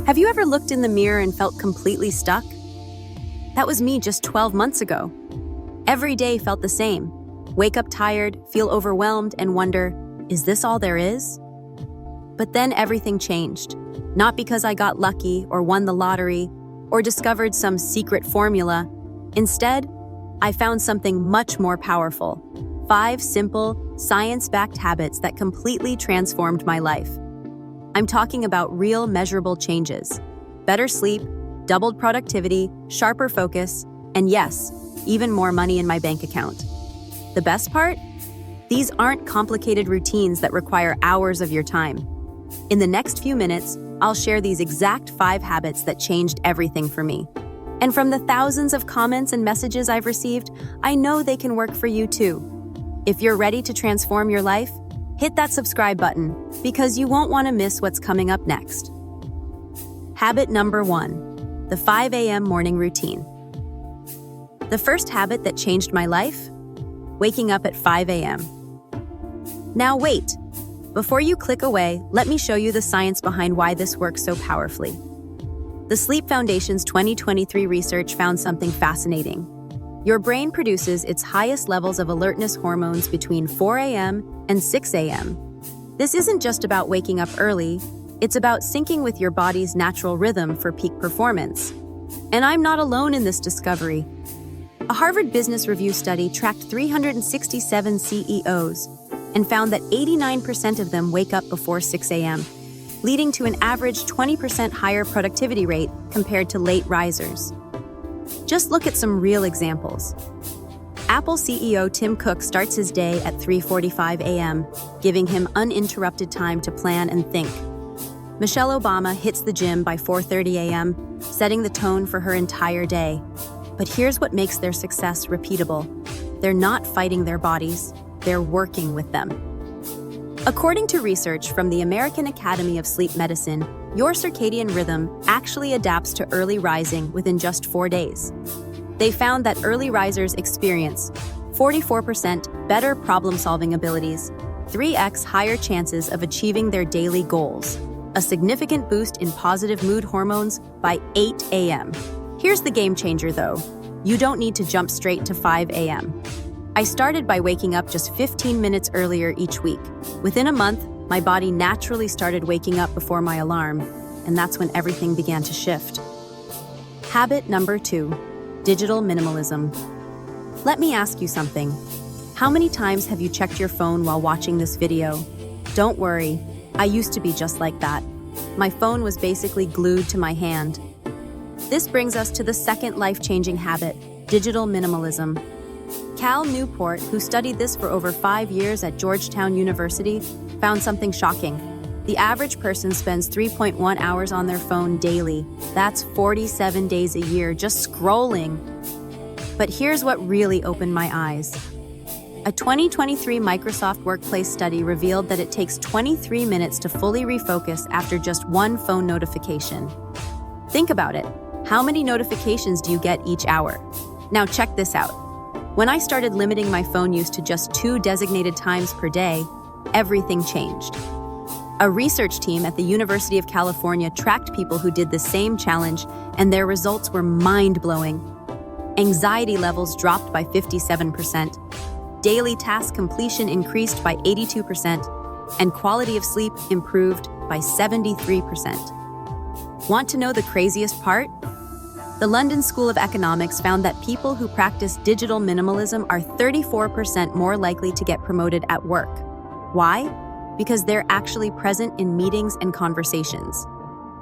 Have you ever looked in the mirror and felt completely stuck? That was me just 12 months ago. Every day felt the same. Wake up tired, feel overwhelmed, and wonder, is this all there is? But then everything changed. Not because I got lucky or won the lottery or discovered some secret formula. Instead, I found something much more powerful. 5 simple, science-backed habits that completely transformed my life. I'm talking about real measurable changes. Better sleep, doubled productivity, sharper focus, and yes, even more money in my bank account. The best part? These aren't complicated routines that require hours of your time. In the next few minutes, I'll share these exact 5 habits that changed everything for me. And from the thousands of comments and messages I've received, I know they can work for you too. If you're ready to transform your life, hit that subscribe button because you won't want to miss what's coming up next. Habit number 1, the 5 a.m. morning routine. The first habit that changed my life? Waking up at 5 a.m. Now wait, before you click away, let me show you the science behind why this works so powerfully. The Sleep Foundation's 2023 research found something fascinating. Your brain produces its highest levels of alertness hormones between 4 a.m. and 6 a.m. This isn't just about waking up early, it's about syncing with your body's natural rhythm for peak performance. And I'm not alone in this discovery. A Harvard Business Review study tracked 367 CEOs and found that 89% of them wake up before 6 a.m., leading to an average 20% higher productivity rate compared to late risers. Just look at some real examples. Apple CEO Tim Cook starts his day at 3:45 a.m., giving him uninterrupted time to plan and think. Michelle Obama hits the gym by 4:30 a.m., setting the tone for her entire day. But here's what makes their success repeatable. They're not fighting their bodies, they're working with them. According to research from the American Academy of Sleep Medicine, your circadian rhythm actually adapts to early rising within just 4 days. They found that early risers experience 44% better problem-solving abilities, 3x higher chances of achieving their daily goals, a significant boost in positive mood hormones by 8 a.m. Here's the game changer though. You don't need to jump straight to 5 a.m. I started by waking up just 15 minutes earlier each week. Within a month, my body naturally started waking up before my alarm, and that's when everything began to shift. Habit number 2, digital minimalism. Let me ask you something. How many times have you checked your phone while watching this video? Don't worry, I used to be just like that. My phone was basically glued to my hand. This brings us to the second life-changing habit, digital minimalism. Cal Newport, who studied this for over 5 years at Georgetown University, found something shocking. The average person spends 3.1 hours on their phone daily. That's 47 days a year just scrolling. But here's what really opened my eyes. A 2023 Microsoft Workplace study revealed that it takes 23 minutes to fully refocus after just one phone notification. Think about it. How many notifications do you get each hour? Now check this out. When I started limiting my phone use to just 2 designated times per day, everything changed. A research team at the University of California tracked people who did the same challenge, and their results were mind-blowing. Anxiety levels dropped by 57%, daily task completion increased by 82%, and quality of sleep improved by 73%. Want to know the craziest part? The London School of Economics found that people who practice digital minimalism are 34% more likely to get promoted at work. Why? Because they're actually present in meetings and conversations.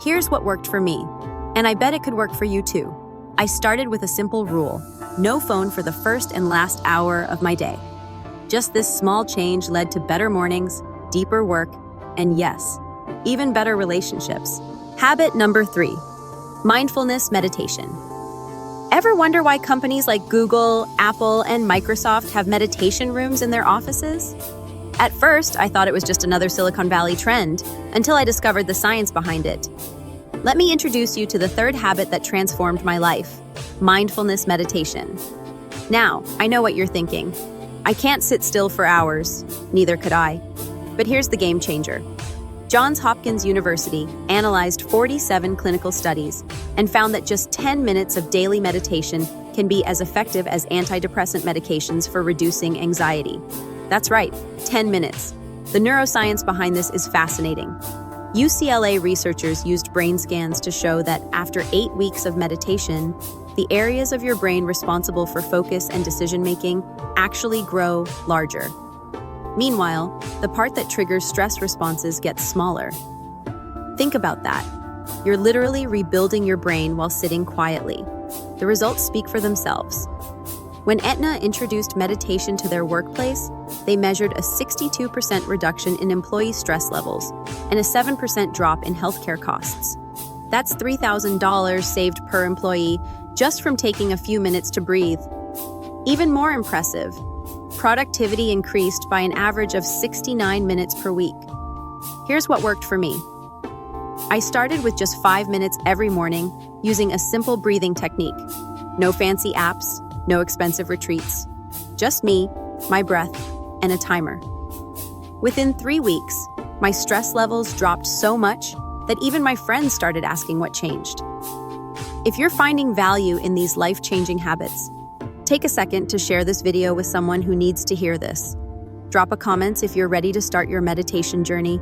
Here's what worked for me, and I bet it could work for you too. I started with a simple rule: no phone for the first and last hour of my day. Just this small change led to better mornings, deeper work, and yes, even better relationships. Habit number 3, mindfulness meditation. Ever wonder why companies like Google, Apple, and Microsoft have meditation rooms in their offices? At first, I thought it was just another Silicon Valley trend, until I discovered the science behind it. Let me introduce you to the third habit that transformed my life: mindfulness meditation. Now, I know what you're thinking. I can't sit still for hours, neither could I. But here's the game changer. Johns Hopkins University analyzed 47 clinical studies and found that just 10 minutes of daily meditation can be as effective as antidepressant medications for reducing anxiety. That's right, 10 minutes. The neuroscience behind this is fascinating. UCLA researchers used brain scans to show that after 8 weeks of meditation, the areas of your brain responsible for focus and decision-making actually grow larger. Meanwhile, the part that triggers stress responses gets smaller. Think about that. You're literally rebuilding your brain while sitting quietly. The results speak for themselves. When Aetna introduced meditation to their workplace, they measured a 62% reduction in employee stress levels and a 7% drop in healthcare costs. That's $3,000 saved per employee just from taking a few minutes to breathe. Even more impressive, productivity increased by an average of 69 minutes per week. Here's what worked for me. I started with just 5 minutes every morning using a simple breathing technique. No fancy apps, no expensive retreats. Just me, my breath, and a timer. Within 3 weeks, my stress levels dropped so much that even my friends started asking what changed. If you're finding value in these life-changing habits, take a second to share this video with someone who needs to hear this. Drop a comment if you're ready to start your meditation journey.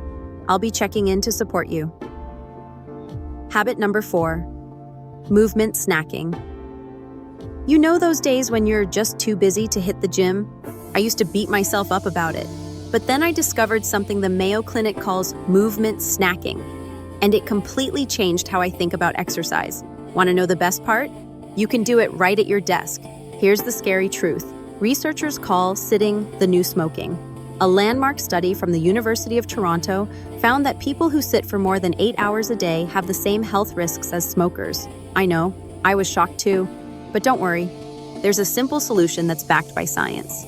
I'll be checking in to support you. Habit number 4, movement snacking. You know those days when you're just too busy to hit the gym? I used to beat myself up about it. But then I discovered something the Mayo Clinic calls movement snacking, and it completely changed how I think about exercise. Want to know the best part? You can do it right at your desk. Here's the scary truth. Researchers call sitting the new smoking. A landmark study from the University of Toronto found that people who sit for more than 8 hours a day have the same health risks as smokers. I know, I was shocked too. But don't worry, there's a simple solution that's backed by science.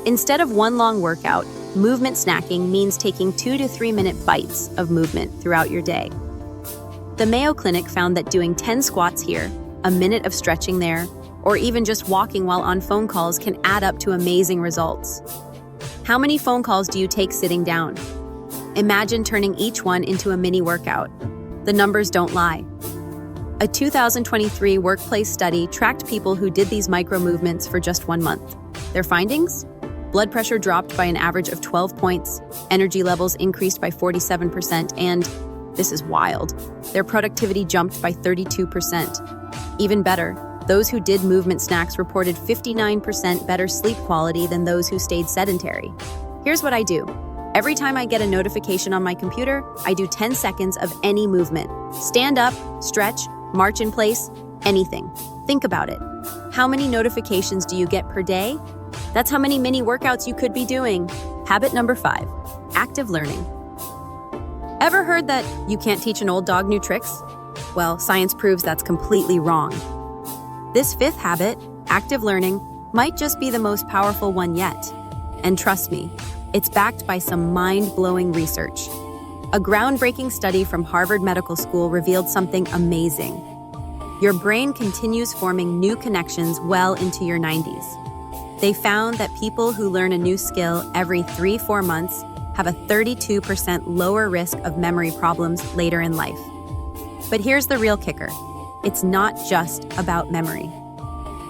Instead of one long workout, movement snacking means taking 2 to 3 minute bites of movement throughout your day. The Mayo Clinic found that doing 10 squats here, a minute of stretching there, or even just walking while on phone calls can add up to amazing results. How many phone calls do you take sitting down? Imagine turning each one into a mini workout. The numbers don't lie. A 2023 workplace study tracked people who did these micro movements for just 1 month. Their findings? Blood pressure dropped by an average of 12 points, energy levels increased by 47%, and, this is wild, their productivity jumped by 32%. Even better, those who did movement snacks reported 59% better sleep quality than those who stayed sedentary. Here's what I do. Every time I get a notification on my computer, I do 10 seconds of any movement. Stand up, stretch, march in place, anything. Think about it. How many notifications do you get per day? That's how many mini workouts you could be doing. Habit number 5, active learning. Ever heard that you can't teach an old dog new tricks? Well, science proves that's completely wrong. This 5th habit, active learning, might just be the most powerful one yet. And trust me, it's backed by some mind-blowing research. A groundbreaking study from Harvard Medical School revealed something amazing. Your brain continues forming new connections well into your 90s. They found that people who learn a new skill every 3-4 months have a 32% lower risk of memory problems later in life. But here's the real kicker. It's not just about memory.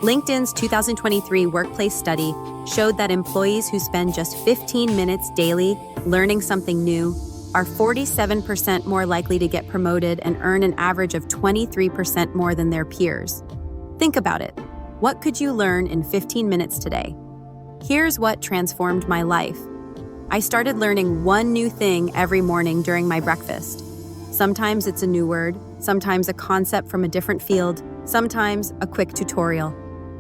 LinkedIn's 2023 workplace study showed that employees who spend just 15 minutes daily learning something new are 47% more likely to get promoted and earn an average of 23% more than their peers. Think about it. What could you learn in 15 minutes today? Here's what transformed my life. I started learning one new thing every morning during my breakfast. Sometimes it's a new word, sometimes a concept from a different field, sometimes a quick tutorial.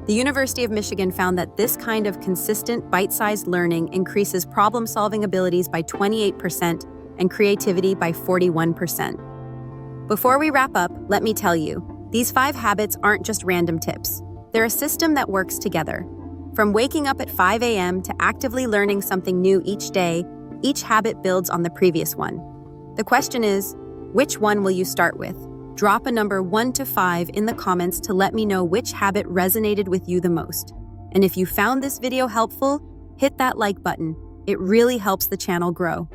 The University of Michigan found that this kind of consistent, bite-sized learning increases problem-solving abilities by 28% and creativity by 41%. Before we wrap up, let me tell you, these 5 habits aren't just random tips. They're a system that works together. From waking up at 5 a.m. to actively learning something new each day, each habit builds on the previous one. The question is, which one will you start with? Drop a number 1 to 5 in the comments to let me know which habit resonated with you the most. And if you found this video helpful, hit that like button. It really helps the channel grow.